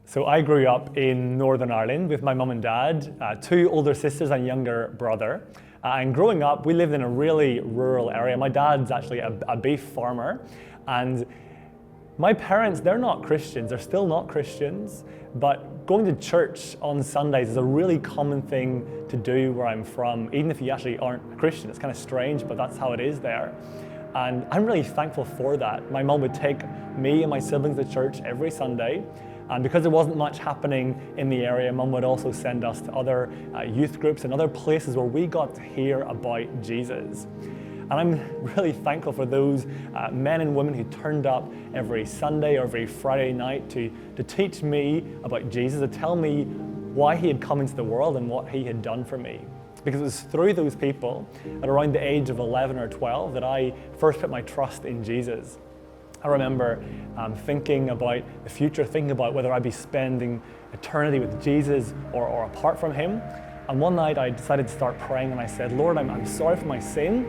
So I grew up in Northern Ireland with my mum and dad, two older sisters and younger brother. And growing up, we lived in a really rural area. My dad's actually a beef farmer. And my parents, they're not Christians. They're still not Christians. But going to church on Sundays is a really common thing to do where I'm from, even if you actually aren't a Christian. It's kind of strange, but that's how it is there. And I'm really thankful for that. My mum would take me and my siblings to church every Sunday. And because there wasn't much happening in the area, Mum would also send us to other youth groups and other places where we got to hear about Jesus. And I'm really thankful for those men and women who turned up every Sunday or every Friday night to teach me about Jesus, to tell me why he had come into the world and what he had done for me. Because it was through those people at around the age of 11 or 12 that I first put my trust in Jesus. I remember thinking about the future, thinking about whether I'd be spending eternity with Jesus or apart from him. And one night I decided to start praying and I said, Lord, I'm sorry for my sin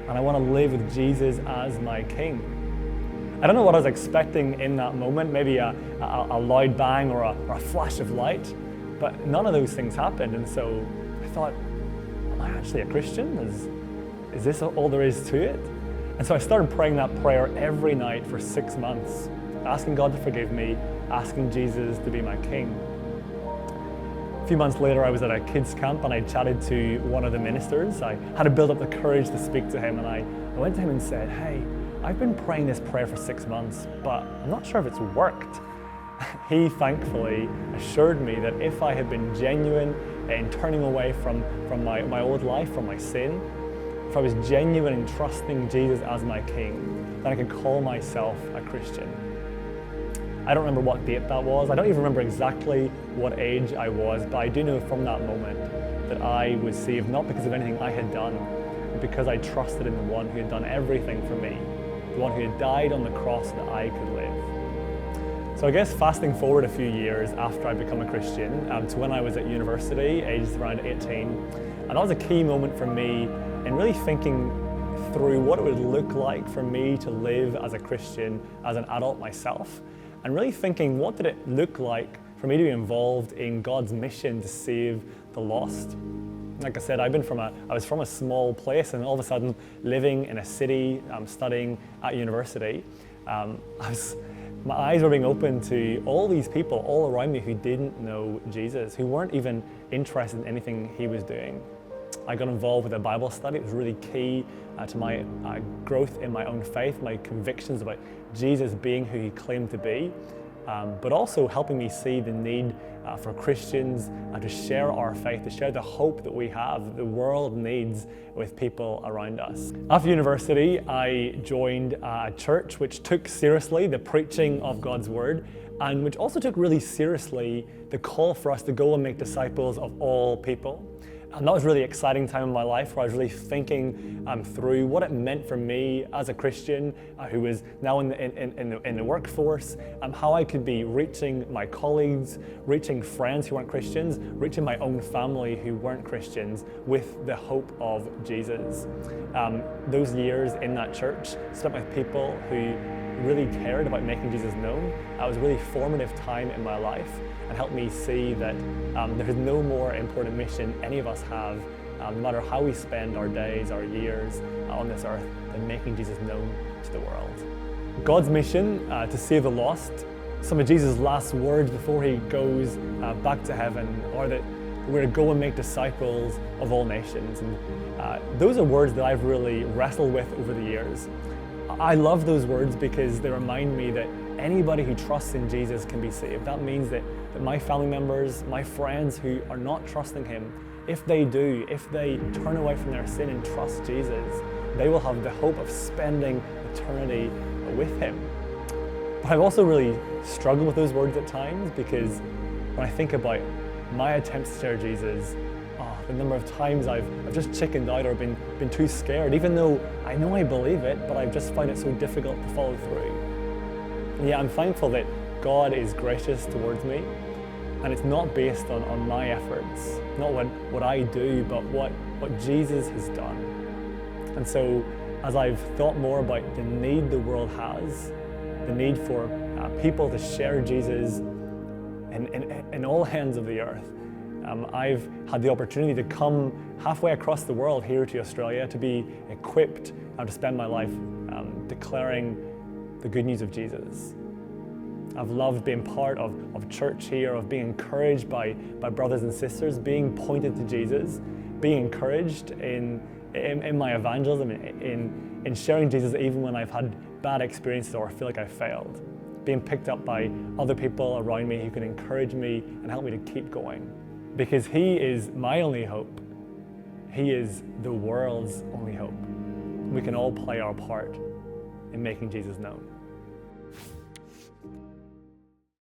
and I want to live with Jesus as my King. I don't know what I was expecting in that moment, maybe a loud bang or a flash of light, but none of those things happened. And so I thought, am I actually a Christian? Is this all there is to it? And so I started praying that prayer every night for 6 months, asking God to forgive me, asking Jesus to be my King. A few months later, I was at a kids camp and I chatted to one of the ministers. I had to build up the courage to speak to him, and I went to him and said, hey, I've been praying this prayer for 6 months, but I'm not sure if it's worked. He thankfully assured me that if I had been genuine in turning away from my old life, from my sin, if I was genuine in trusting Jesus as my King, then I could call myself a Christian. I don't remember what date that was. I don't even remember exactly what age I was, but I do know from that moment that I was saved, not because of anything I had done, but because I trusted in the one who had done everything for me, the one who had died on the cross that I could live. So I guess fasting forward a few years after I'd become a Christian, to when I was at university, aged around 18, and that was a key moment for me in really thinking through what it would look like for me to live as a Christian, as an adult myself, and really thinking what did it look like for me to be involved in God's mission to save the lost. Like I said, I was from a small place, and all of a sudden living in a city, studying at university, my eyes were being opened to all these people all around me who didn't know Jesus, who weren't even interested in anything he was doing. I got involved with a Bible study. It was really key to my growth in my own faith, my convictions about Jesus being who he claimed to be, but also helping me see the need for Christians to share our faith, to share the hope that we have, that the world needs with people around us. After university, I joined a church which took seriously the preaching of God's word, and which also took really seriously the call for us to go and make disciples of all people. And that was a really exciting time in my life where I was really thinking through what it meant for me as a Christian who was now in the workforce, how I could be reaching my colleagues, reaching friends who weren't Christians, reaching my own family who weren't Christians with the hope of Jesus. Those years in that church spent with people who really cared about making Jesus known. It was a really formative time in my life and helped me see that there is no more important mission any of us have, no matter how we spend our days, our years on this earth, than making Jesus known to the world. God's mission to save the lost, some of Jesus' last words before he goes back to heaven are that we're to go and make disciples of all nations. And those are words that I've really wrestled with over the years. I love those words because they remind me that anybody who trusts in Jesus can be saved. That means that my family members, my friends who are not trusting him, if they turn away from their sin and trust Jesus, they will have the hope of spending eternity with him. But I've also really struggled with those words at times because when I think about my attempts to share Jesus, the number of times I've just chickened out or been too scared, even though I know I believe it, but I've just found it so difficult to follow through. And yet I'm thankful that God is gracious towards me, and it's not based on my efforts, not what I do, but what Jesus has done. And so as I've thought more about the need the world has, the need for people to share Jesus in all ends of the earth. I've had the opportunity to come halfway across the world here to Australia to be equipped and to spend my life declaring the good news of Jesus. I've loved being part of church here, of being encouraged by brothers and sisters, being pointed to Jesus, being encouraged in my evangelism, in sharing Jesus even when I've had bad experiences or feel like I failed. Being picked up by other people around me who can encourage me and help me to keep going. Because He is my only hope. He is the world's only hope. We can all play our part in making Jesus known.